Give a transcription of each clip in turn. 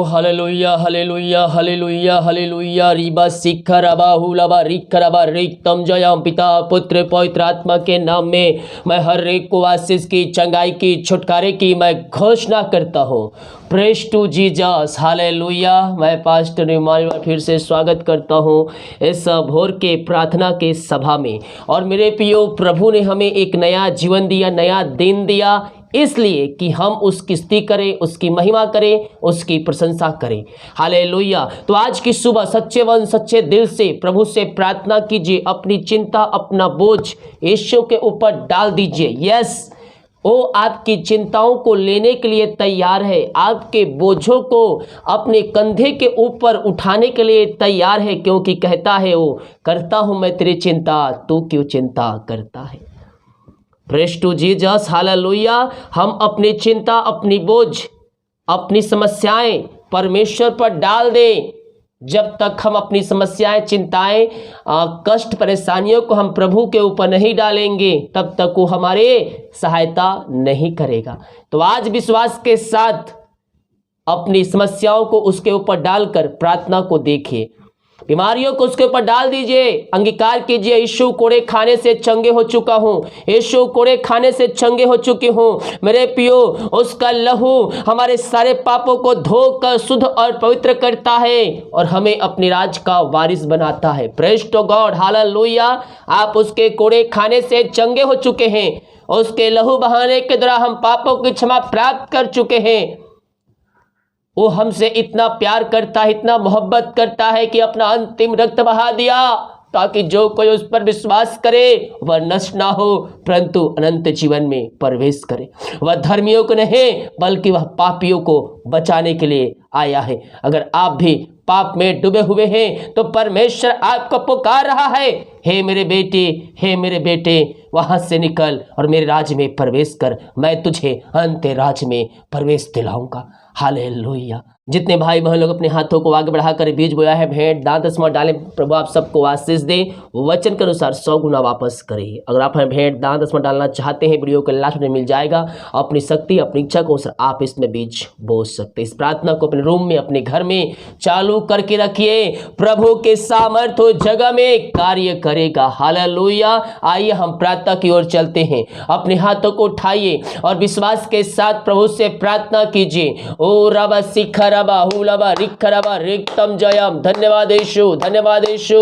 Hallelujah hallelujah hallelujah hallelujah रिबा सिखरबा हुलबा रिखरबा रिक्तम जयम पिता पुत्र पवित्र आत्मा के नाम में मैं हर एक को आशीष की, चंगाई की, छुटकारे की मैं घोषणा करता हूँ। Praise to Jesus hallelujah. मैं पास्टर इमानुएल फिर से स्वागत करता हूँ इस भोर के प्रार्थना के सभा में। और मेरे प्रियो, प्रभु ने हमें एक नया जीवन दिया, नया दिन दिया, इसलिए कि हम उसकी स्तुति करें, उसकी महिमा करें, उसकी प्रशंसा करें। हालेलुया। तो आज की सुबह सच्चे मन सच्चे दिल से प्रभु से प्रार्थना कीजिए, अपनी चिंता अपना बोझ यीशु के ऊपर डाल दीजिए। यस, वो आपकी चिंताओं को लेने के लिए तैयार है, आपके बोझों को अपने कंधे के ऊपर उठाने के लिए तैयार है, क्योंकि कहता है वो, करता हूँ मैं तेरी चिंता, तू क्यों चिंता करता है। Praise to Jesus hallelujah. हम अपनी चिंता, अपनी बोझ, अपनी समस्याएं परमेश्वर पर डाल दें। जब तक हम अपनी समस्याएं, चिंताएं, कष्ट, परेशानियों को हम प्रभु के ऊपर नहीं डालेंगे, तब तक वो हमारे सहायता नहीं करेगा। तो आज विश्वास के साथ अपनी समस्याओं को उसके ऊपर डालकर प्रार्थना को देखिए, बीमारियों को उसके ऊपर डाल दीजिए, अंगीकार कीजिए, यीशु कोड़े खाने से चंगे हो चुका हूँ, यीशु कोड़े खाने से चंगे हो चुकी हूँ। मेरे पियो, उसका लहू हमारे सारे पापों को धोकर शुद्ध और पवित्र करता है और हमें अपने राज का वारिस बनाता है। Praise to God hallelujah. आप उसके कोड़े खाने से चंगे हो चुके हैं, उसके लहू बहाने के द्वारा हम पापों की क्षमा प्राप्त कर चुके हैं। वो हमसे इतना प्यार करता है, इतना मोहब्बत करता है कि अपना अंतिम रक्त बहा दिया, ताकि जो कोई उस पर विश्वास करे वह नष्ट ना हो, परंतु अनंत जीवन में प्रवेश करे। वह धर्मियों को नहीं, बल्कि वह पापियों को बचाने के लिए आया है। अगर आप भी पाप में डूबे हुए हैं तो परमेश्वर आपको पुकार रहा है, हे मेरे बेटे, हे मेरे बेटे, वहां से निकल और मेरे राज्य में प्रवेश कर, मैं तुझे अंत राज्य में प्रवेश दिलाऊंगा। हालेलुया। जितने भाई बहन लोग अपने हाथों को आगे बढ़ाकर बीज बोया है, भेंट दान दशमा डालें, प्रभु आप सबको आशीष दे, वचन के अनुसार 100 गुना वापस करिए। अगर आप भेंट दान दशमा डालना चाहते हैं, वीडियो के लास्ट में मिल जाएगा। अपनी शक्ति, अपनी इच्छा को अनुसार आप इसमें बीज बो सकते। इस प्रार्थना को अपने रूम में, अपने घर में चालू करके रखिए, प्रभु के सामर्थ्य जगह में कार्य करेगा। हालेलुया। आइए हम प्रार्थना की ओर चलते हैं। अपने हाथों को उठाइए और विश्वास के साथ प्रभु से प्रार्थना कीजिए। ओ रबा सिखरबा हुलबा रिखरबा रिक्तम जयम। धन्यवाद यीशु, धन्यवाद यीशु।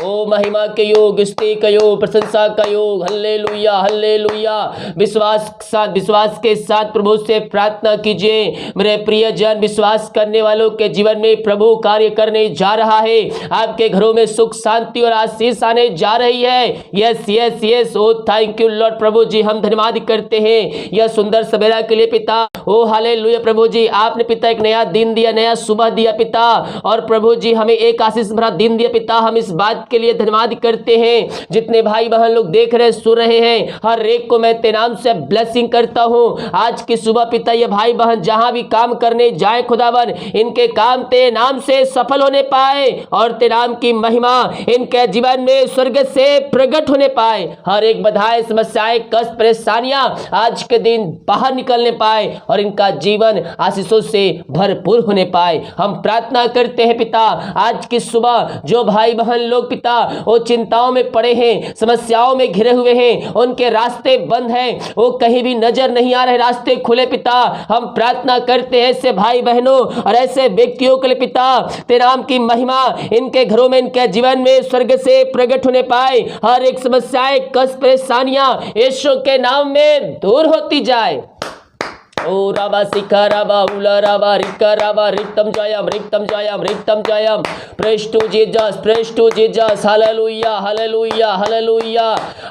ओ महिमा के योग, स्तुति का योग, प्रशंसा का योग। Hallelujah hallelujah. विश्वास के साथ प्रभु से प्रार्थना कीजिए। मेरे प्रिय जन, विश्वास करने वालों के जीवन में प्रभु कार्य करने जा रहा है। आपके घरों में सुख, शांति और आशीष आने जा रही है। Yes yes yes. Oh thank you lord. प्रभु जी हम धन्यवाद करते हैं यह सुंदर सवेरा के लिए पिता। ओ हालेलुया। प्रभु जी आपने पिता एक नया दिन दिया, नया सुबह दिया पिता, और प्रभु जी हमें एक आशीष भरा दिन दिया पिता। हम इस बात के लिए धन्यवाद करते हैं। जितने भाई बहन लोग देख रहे, सुन रहे हैं, हर एक को मैं तेरे नाम से ब्लेसिंग करता हूँ। आज की सुबह पिता ये भाई बहन जहां भी काम करने जाए खुदावन, इनके काम तेरे नाम से सफल होने पाए और तेरे नाम की महिमा इनके जीवन में स्वर्ग से प्रकट होने पाए। हर एक बाधाएं, समस्याएं, कष्ट, परेशानियां आज के दिन बाहर निकलने पाए और इनका जीवन आशीषों से भरपूर होने पाए। हम प्रार्थना करते हैं पिता, आज की सुबह जो भाई बहन लोग पिता वो चिंताओं में पड़े हैं, समस्याओं में घिरे हुए हैं, उनके रास्ते बंद हैं, वो कहीं भी नजर नहीं आ रहे रास्ते खुले पिता, हम प्रार्थना करते हैं ऐसे भाई बहनों और ऐसे व्यक्तियों के लिए पिता, तेरे नाम की महिमा इनके घरों में, इनके जीवन में स्वर्ग से प्रकट होने पाए। हर एक समस्याएं, कष्ट, परेशानियां यीशु के नाम में दूर होती जाए। ओ रबा सिखरबा हुलरबा रिखरबा रिक्तम जयम रिक्तम जयम रिक्तम जयम। Praise to Jesus, praise to Jesus. Hallelujah hallelujah hallelujah.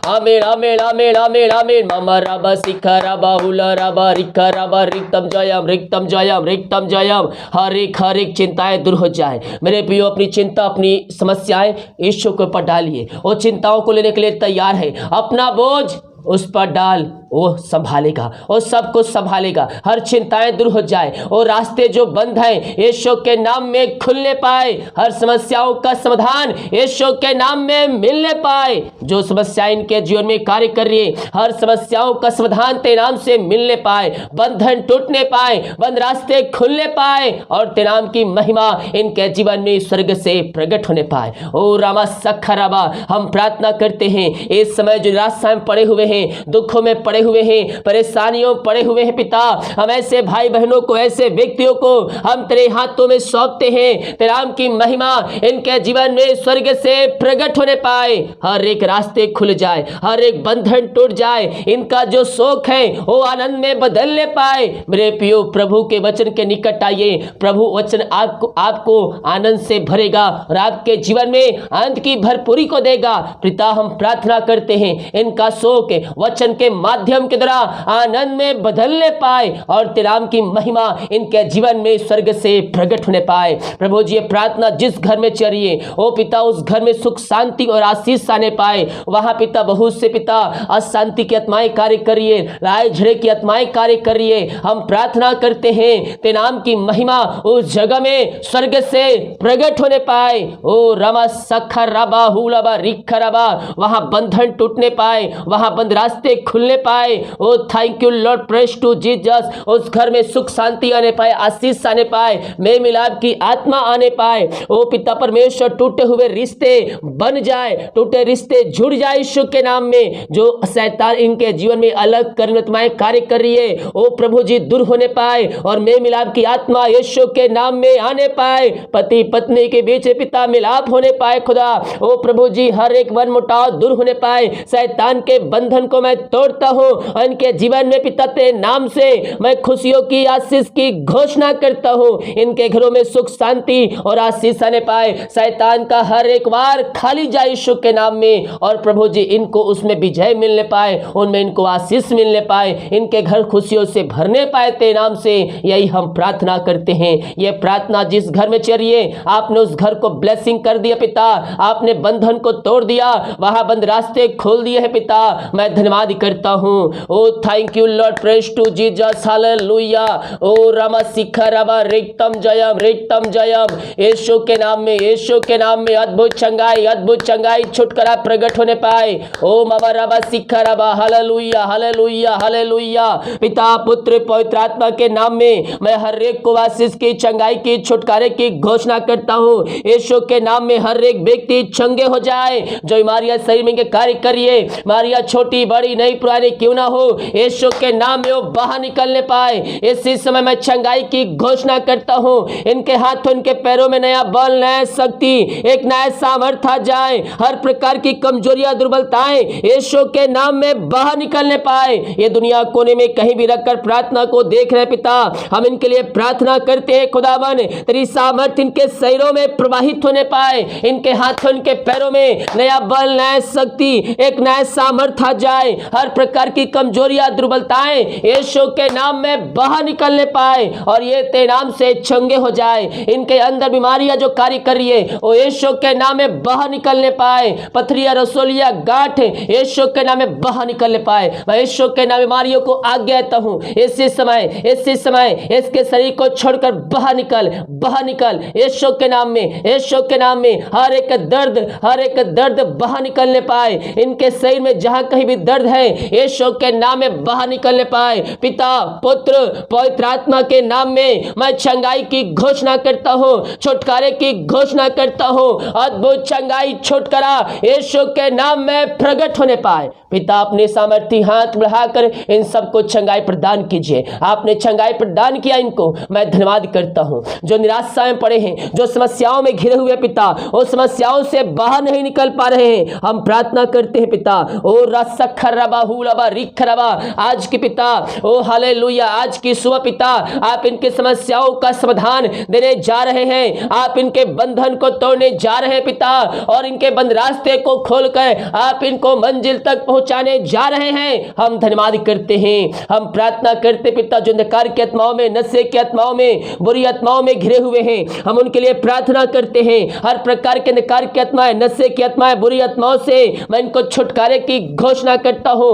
आमीन आमीन आमीन आमीन आमीन। मम रबा सिखरबा हुलरबा रिखरबा रिक्तम जयम रिक्तम जयम रिक्तम जयम। हर एक चिंताएं दूर हो जाए। मेरे प्रियो, अपनी चिंता, अपनी समस्याएं यीशु के ऊपर डालिए। वो चिंताओं को लेने के लिए तैयार है। अपना बोझ उस पर डाल, वो संभालेगा, वो सब कुछ संभालेगा। हर चिंताएं दूर हो जाए, और रास्ते जो बंद हैं यीशु के नाम में खुलने पाए। हर समस्याओं का समाधान यीशु के नाम में मिलने पाए। जो समस्या इनके जीवन में कार्य कर रही है, हर समस्याओं का समाधान तेरे नाम से मिलने पाए, बंधन टूटने पाए, बंद रास्ते खुलने पाए, और तेरे नाम की महिमा इनके जीवन में स्वर्ग से प्रकट होने पाए। ओ रामा सखराबा, हम प्रार्थना करते हैं इस समय जो निराशा में पड़े हुए हैं, दुखों में पड़े हुए हैं, परेशानियों में पड़े हुए हैं पिता, हम ऐसे भाई बहनों को, ऐसे व्यक्तियों को हम तेरे हाथों में सौंपते हैं। तेरे नाम की महिमा इनके जीवन में स्वर्ग से प्रकट होने पाए, हर एक रास्ते खुल जाए, हर एक बंधन टूट जाए, इनका जो शोक है वो आनंद में बदलने पाए। मेरे प्रियो, प्रभु के वचन के निकट आइए। प्रभु वचन आपको आनंद से भरेगा और आपके जीवन में आनंद की भरपूरी को देगा। पिता, हम प्रार्थना करते हैं इनका शोक वचन के माध्यम के द्वारा आनंद में बदलने पाए, और तेरे नाम की महिमा इनके जीवन में स्वर्ग से प्रकट होने पाए। प्रभु जी, ये प्रार्थना जिस घर में चल रही है, ओ पिता, उस घर में सुख शांति और आशीष आने पाए। वहां पिता बहुत से पिता अशांति की आत्माएं कार्य कर रही है, लड़ाई झगड़े की आत्माएं कार्य कर रही है। हम प्रार्थना करते हैं तेरे नाम की महिमा उस जगह में स्वर्ग से प्रकट होने पाए। ओ रमा सखराबा हुलाबा रिखराबा, वहां बंधन टूटने पाए, वहां बंद रास्ते खुलने पाए। Oh thank you Lord, praise to Jesus. उस घर में सुख शांति आने पाए, आशीष आने पाए, मेल मिलाप की आत्मा आने पाए। ओ पिता परमेश्वर, टूटे हुए रिश्ते बन जाए, टूटे रिश्ते जुड़ जाए यीशु के नाम में। जो शैतान इनके जीवन में अलग करने आत्माएं कार्य कर रही है, ओ प्रभु जी दूर होने पाए, और मेल मिलाप की आत्मा यीशु के नाम में आने पाए। पति पत्नी के बीच पिता मिलाप होने पाए खुदा। ओ प्रभु जी, हर एक मन मुटाव दूर होने पाए। शैतान के बंधन को मैं तोड़ता हूँ, और इनके जीवन में पिता तेरे नाम से मैं खुशियों की, आशीष की घोषणा करता हूँ। इनके घरों में सुख शांति और आशीष आने पाए। शैतान का हर एक वार खाली जाए यीशु के नाम में, और प्रभु जी इनको उसमें विजय मिलने पाए, उनमें इनको आशीष मिलने पाए, इनके घर खुशियों से भरने पाए तेरे नाम से। यही हम प्रार्थना करते हैं। ये प्रार्थना जिस घर में चल रही है, आपने उस घर को ब्लेसिंग कर दिया पिता, आपने बंधन को तोड़ दिया, वहां बंद रास्ते खोल दिए हैं पिता। मैं धन्यवाद करता हूँ। Oh thank you Lord, praise to Jesus, hallelujah. Oh रमा शिखरबा रिक्तम जयम, रिक्तम जयम। यीशु के नाम में, यीशु के नाम में अद्भुत चंगाई, अद्भुत चंगाई, छुटकारा प्रकट होने पाए। ओ मबरबा शिखरबा, हालेलुया, हालेलुया, हालेलुया। पिता पुत्र पवित्र आत्मा के नाम में मैं हर एक को आशीष की, चंगाई की, छुटकारे की घोषणा करता हूँ। यीशु के नाम में हर एक व्यक्ति चंगे हो जाए। जो बीमारियां शरीर में कार्य करिए, बीमारियां छोटी बड़ी नई पुरानी क्यों ना हो, यीशु के नाम में वो बाहर निकलने पाए। इसी समय मैं चंगाई की घोषणा करता हूँ। इनके हाथों, इनके पैरों में नया बल, नया शक्ति, एक नया सामर्थ्य आ जाए। हर प्रकार की कमजोरियां, दुर्बलताएं यीशु के नाम में बाहर निकलने पाए। ये दुनिया कोने में कहीं भी रखकर प्रार्थना को देख रहे पिता, हम इनके लिए प्रार्थना करते हैं खुदावन, तेरी सामर्थ्य इनके शरीरों में प्रवाहित होने पाए। इनके हाथों, इनके पैरों में नया बल, नया शक्ति, एक नया सामर्थ्य आ जाए। हर प्रकार की कमजोरियां, दुर्बलताएं यीशु के नाम में बाहर निकलने पाए, और ये तेरे नाम से चंगे हो जाए। इनके अंदर बीमारियां जो कार्य कर रही है, वो यीशु के नाम में बाहर निकलने पाए। पथरिया, रसोलिया, गांठ यीशु के नाम में बाहर निकलने पाए। मैं यीशु के नाम बीमारियों को आज्ञा देता हूँ, इसी समय इसके शरीर को छोड़कर बाहर निकल, बाहर निकल यीशु के नाम में, यीशु के नाम में। हर एक दर्द बाहर निकलने पाए। इनके शरीर में जहां कहीं भी दर्द है, यीशु के नाम में बाहर निकलने पाए। पिता पुत्र पवित्र आत्मा के नाम में मैं चंगाई की घोषणा करता हूँ, छुटकारे की घोषणा करता हूँ। अद्भुत चंगाई, छुटकारा यीशु के नाम में प्रकट होने पाए। पिता, अपने सामर्थ्य हाथ बढ़ाकर इन सबको चंगाई प्रदान कीजिए। आपने चंगाई प्रदान किया, इनको मैं धन्यवाद करता हूँ। जो निराशा में पड़े हैं, जो समस्याओं में घिरे हुए पिता, उस समस्याओं से बाहर नहीं निकल पा रहे हैं, हम प्रार्थना करते हैं पिता। ओ रसखरबा हुलबा रिखरबा, आज के पिता, ओ हालेलुया, आज की सुबह पिता, आप इनके समस्याओं का समाधान देने जा रहे हैं। आप इनके बंधन को तोड़ने जा रहे हैं पिता, और इनके बंद रास्ते को खोलकर आप इनको मंजिल तक पहुंचाने जा रहे हैं। हम धन्यवाद करते हैं। हम प्रार्थना करते पिता, जो अंधकार की आत्माओं में, नशे की आत्माओं में, बुरी आत्माओं में घिरे हुए हैं, हम उनके लिए प्रार्थना करते हैं। हर प्रकार के अंधकार की आत्माएं, नशे की आत्माएं, बुरी आत्माओं से मैं इनको छुटकारे की घोषणा करता हूँ।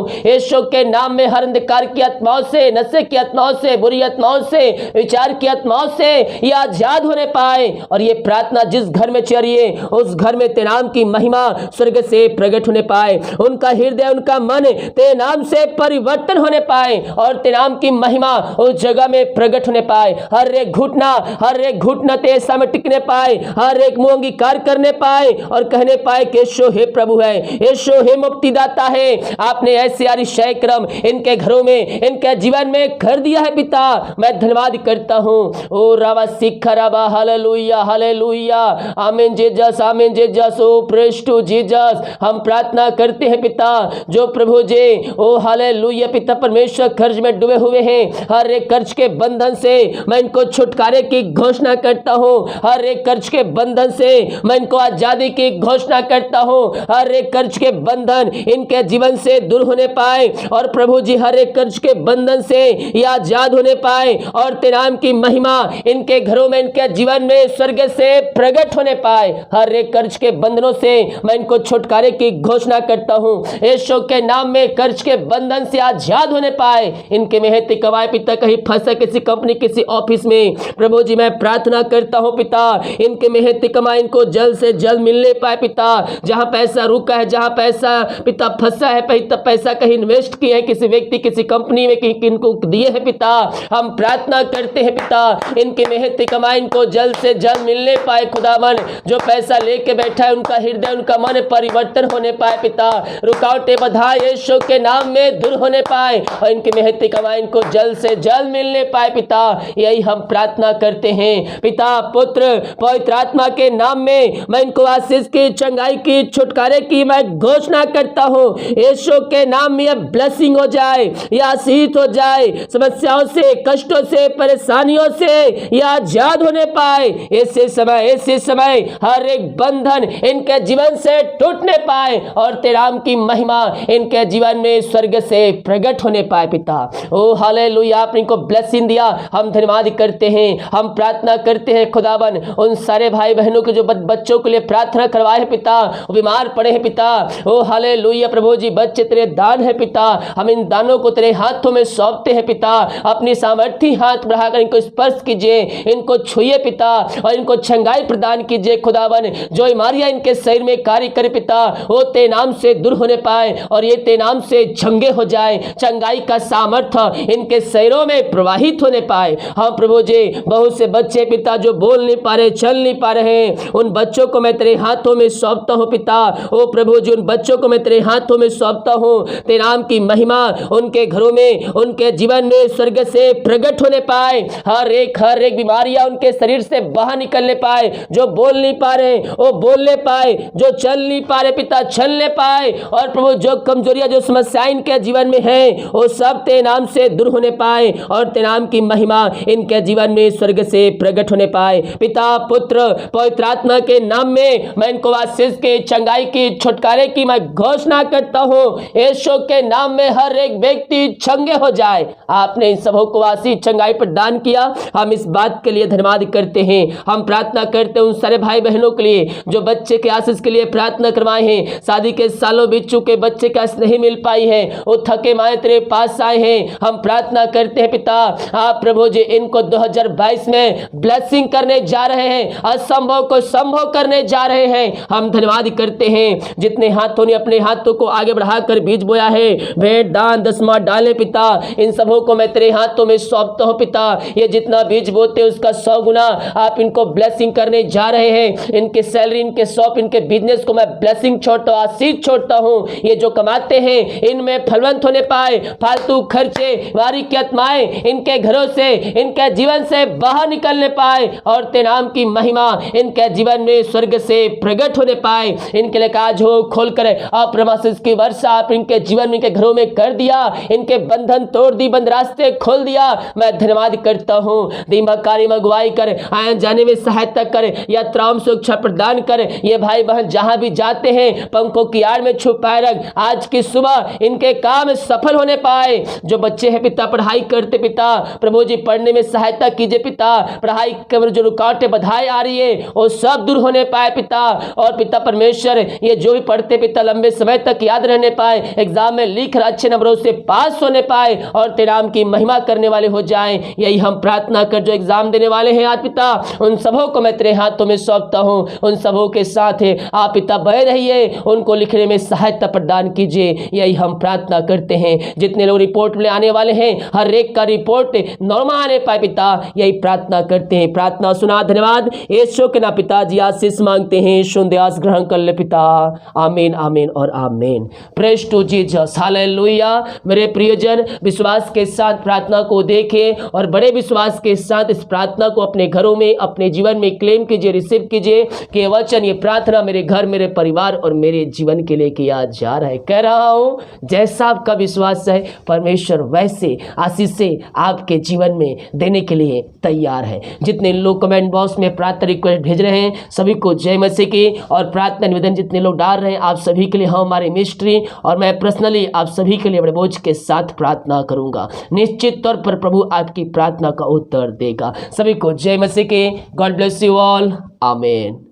यीशु के नाम में हर अंधकार की आत्माओं से, नशे की आत्माओं से, बुरी आत्माओं से, विचार की आत्माओं से ये आजाद होने पाए। और ये प्रार्थना जिस घर में चल रही है उस घर में तेरे नाम की महिमा स्वर्ग से प्रकट होने पाए, उनका हृदय, उनका मन तेरे नाम से परिवर्तन होने पाए और तेरे नाम की महिमा उस जगह में प्रकट होने पाए। हर एक घुटना तेरे सामने टिकने पाए, हर एक मुंह अंगीकार करने पाए और कहने पाए कि यीशु हे प्रभु है, यीशु हे मुक्तिदाता है। आपने ऐसे अतिशय क्रम इनके घरों में, इनके जीवन में कर दिया है पिता, मैं धन्यवाद करता हूँ। ओ रावा सिखा रावा, हालेलुया हालेलुया, आमीन जीसस, आमीन Jesus, oh praise to Jesus. हम प्रार्थना करते हैं पिता, जो प्रभु जी ओ हालेलुया पिता परमेश्वर कर्ज में डूबे हुए हैं, हर एक कर्ज के बंधन से मैं इनको छुटकारे की घोषणा करता हूँ। हर एक कर्ज के बंधन से मैं इनको आजादी की घोषणा करता हूँ। हर एक कर्ज के बंधन इनके जीवन से दूर होने पाए और प्रभु जी हर एक कर्ज के बंधन से ये आजाद होने पाए और तेरे नाम की महिमा इनके घरों में, इनके जीवन में स्वर्ग से प्रकट होने पाए। हर एक कर्ज के बंधनों से मैं इनको छुटकारे की घोषणा करता हूँ। यीशु के नाम में कर्ज के बंधन से आजाद होने पाए। इनके मेहनती कमाए पिता, कहीं फंसा किसी कंपनी, किसी ऑफिस में, प्रभु जी मैं प्रार्थना करता हूँ पिता, इनके मेहनती कमाई इनको जल्द से जल्द मिलने पाए पिता। जहाँ पैसा रुका है, जहाँ पैसा पिता फंसा है, पैसा कहीं इन्वेस्ट किए हैं किसी व्यक्ति, किसी कंपनी में, कहीं इनको दिए हैं पिता, हम प्रार्थना करते हैं पिता, इनके मेहनती कमाई इनको जल्द से जल्द मिलने पाए। खुदावन जो पैसा लेके बैठा है उनका हृदय, उनका मन परिवर्तन होने पाए पिता, रुकावटें बाधा यीशु के नाम में दूर होने पाए और इनके मेहनती कमाई इनको जल्द से जल्द मिलने पाए पिता। यही हम प्रार्थना करते हैं पिता, पुत्र, पवित्र आत्मा के नाम में मैं इनको आशीष की, चंगाई की, छुटकारे की मैं घोषणा करता हूँ। यीशु के नाम में यह ब्लेसिंग हो जाए, यह आशीष हो जाए, समस्याओं से, कष्टों से, परेशानियों से यह आजाद होने पाए। ऐसे समय हर एक बंधन इनके जीवन से टूटने पाए और तेरे नाम की महिमा इनके जीवन में स्वर्ग से प्रकट होने पाए पिता। ओ हालेलुया, आपने इनको ब्लेसिंग दिया, हम धन्यवाद करते हैं। हम प्रार्थना करते हैं खुदावन उन सारे भाई बहनों के जो बच्चों के लिए प्रार्थना करवाए हैं पिता, वो बीमार पड़े हैं पिता। ओ हालेलुया प्रभु जी, बच्चे तेरे दान है पिता, हम इन दानों को तेरे हाथों में सौंपते हैं पिता। अपनी सामर्थ्य हाथ बढ़ाकर इनको स्पर्श कीजिए, इनको छुइए पिता और इनको छंगाई प्रदान कीजिए खुदावन। जो बीमारियां इनके शरीर में कार्य करे पिता, वो तेरे नाम से दूर होने पाए और ये तेरे नाम से चंगे हो जाए, चंगाई का सामर्थ्य इनके शरीरों में प्रवाहित होने पाए। हाँ प्रभु जी, बहुत से बच्चे पिता जो बोल नहीं पा रहे, चल नहीं पा रहे हैं, उन बच्चों को मैं तेरे हाथों में सौंपता हूँ पिता। ओ प्रभु जी, उन बच्चों को मैं तेरे हाथों में सौंपता हूँ। तेरे नाम की महिमा उनके घरों में, उनके जीवन में स्वर्ग से प्रकट होने पाए। हर एक बीमारियां उनके शरीर से बाहर निकलने पाए। जो बोल नहीं पा रहे वो बोलने पाए, जो चल नहीं पा रहे पिता चलने पाए और प्रभु जो कमजोरियां, जो समस्याएं इनके जीवन में है वो सब तेरे नाम से दूर होने पाए और तेरे नाम की महिमा इनके जीवन में स्वर्ग से प्रकट होने पाए। पिता, पुत्र, पवित्र आत्मा के नाम में मैं इनको आशीष की, चंगाई की, छुटकारे की मैं घोषणा करता हूँ। यीशु के नाम में हर एक व्यक्ति चंगे हो जाए। आपने इन सबों को आशीष, चंगाई प्रदान किया, हम इस बात के लिए धन्यवाद करते हैं। हम प्रार्थना करते हैं उन सारे भाई बहनों के लिए जो बच्चे के आशीष के लिए प्रार्थना करवाए हैं। शादी के सालों बीत चुके, बच्चे का आशीष नहीं मिल पाई है, वो थके माए तेरे पास आए हैं। हम प्रार्थना करते हैं पिता, आप प्रभु जी इनको 2022 में ब्लेसिंग करने जा रहे हैं, असंभव को संभव करने जा रहे हैं। हम धन्यवाद करते हैं जितने हाथों ने अपने हाथों को आगे बढ़ाकर बीज बोया है, भेंट, दान, दसवां डाले पिता, इन सबों को मैं तेरे हाथों में सौंपता हूँ पिता। ये जितना बीज बोते उसका 100 गुना आप इनको ब्लेसिंग करने जा रहे हैं। इनके सैलरी, इनके शॉप, इनके बिजनेस को मैं ब्लेसिंग छोड़ता हूँ, आशीष छोड़ता हूँ। ये जो कमाते हैं इनमें फलवंत होने पाए, फालतू खर्चे, वारी की आत्माएं इनके घरों से, इनके जीवन से बाहर निकलने पाए और तेरे नाम की महिमा इनके जीवन में स्वर्ग से प्रकट होने पाए। इनके लिए काज हो खोल कर अप्रमाशिष की वर्षा आप इनके जीवन में, इनके घरों में कर दिया, इनके बंधन तोड़ दी, बंद रास्ते खोल दिया। मैं धन्यवाद करता हूँ। दिमाग कार्य में अगुवाई कर, आने जाने में सहायता कर, यात्राओं में सुरक्षा प्रदान कर। ये भाई बहन जहां भी जाते हैं पंखों की आड़ में छुपाए रख। आज की सुबह इनके काम सफल होने पाए। जो बच्चे हैं पिता पढ़ाई करते पिता, प्रभु जी पढ़ने में सहायता कीजिए पिता। पढ़ाई के जो रुकावटें बाधाएं आ रही है वो सब दूर होने पाए पिता। और पिता परमेश्वर ये जो भी पढ़ते पिता लंबे समय तक याद रहने पाए, एग्जाम में लिख अच्छे नंबरों से पास होने पाए और तेरे नाम की महिमा करने वाले हो जाएं। यही हम प्रार्थना कर, जो एग्जाम देने वाले हैं आज पिता, उन सबों को मैं तेरे हाथों में सौंपता हूं। उन सबों के साथ आप पिता बने रहिए, उनको लिखने में सहायता प्रदान कीजिए। यही हम प्रार्थना करते हैं। जितने लोग रिपोर्ट में आने वाले हैं, हर एक का रिपोर्ट नॉर्मल आने पाए पिता, यही प्रार्थना करते हैं। प्रार्थना सुना, धन्यवाद यीशु के नाम पिताजी आशीष मांगते हैं, सुंदयास ग्रहण कर ले पिता। आमीन आमीन और आमीन। Praise to Jesus, hallelujah. मेरे प्रियजन, विश्वास के साथ प्रार्थना को देखें और बड़े विश्वास के साथ इस प्रार्थना को अपने घरों में, अपने जीवन में क्लेम कीजिए, रिसीव कीजिए कि ये वचन, ये प्रार्थना मेरे घर, मेरे परिवार और मेरे जीवन के लिए किया जा रहा है। कह रहा हूं, जैसा आपका विश्वास है, परमेश्वर वैसे आशीष से आपके जीवन में देने के लिए तैयार है। जितने लोग कमेंट बॉक्स में प्रार्थना रिक्वेस्ट भेज रहे हैं, सभी को जय मसीह की। और प्रार्थना निवेदन जितने लोग डाल रहे हैं, आप सभी के लिए हमारी मिनिस्ट्री और मैं पर्सनली आप सभी के लिए बड़े बोझ के साथ प्रार्थना करूंगा। निश्चित तौर पर प्रभु आपकी प्रार्थना का उत्तर देगा। सभी को जय मसीह के। God bless you all. आमीन।